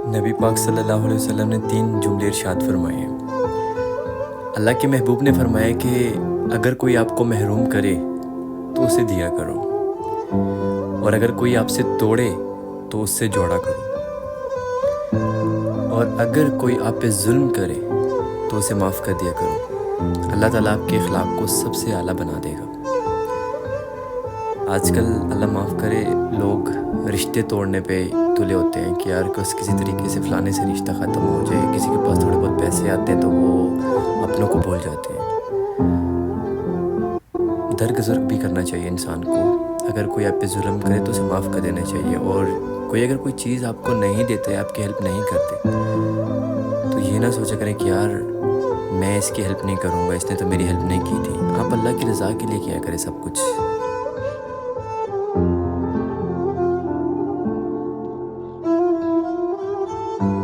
نبی پاک صلی اللہ علیہ وسلم نے 3 جملے ارشاد فرمائے ہیں۔ اللہ کے محبوب نے فرمایا کہ اگر کوئی آپ کو محروم کرے تو اسے دیا کرو، اور اگر کوئی آپ سے توڑے تو اس سے جوڑا کرو، اور اگر کوئی آپ پہ ظلم کرے تو اسے معاف کر دیا کرو۔ اللہ تعالیٰ آپ کے اخلاق کو سب سے اعلیٰ بنا دے گا۔ آج کل اللہ معاف کرے لوگ رشتے توڑنے پہ تلے ہوتے ہیں کہ یار کسی طریقے سے فلانے سے رشتہ ختم ہو جائے، کسی کے پاس تھوڑے بہت پیسے آتے ہیں تو وہ اپنوں کو بھول جاتے ہیں۔ درگزر بھی کرنا چاہیے انسان کو، اگر کوئی آپ پہ ظلم کرے تو اسے معاف کر دینا چاہیے، اور اگر کوئی چیز آپ کو نہیں دیتے، آپ کی ہیلپ نہیں کرتے، تو یہ نہ سوچا کریں کہ یار میں اس کی ہیلپ نہیں کروں گا، اس نے تو میری ہیلپ نہیں کی تھی۔ آپ اللہ کی رضا کے لیے کیا کریں سب کچھ۔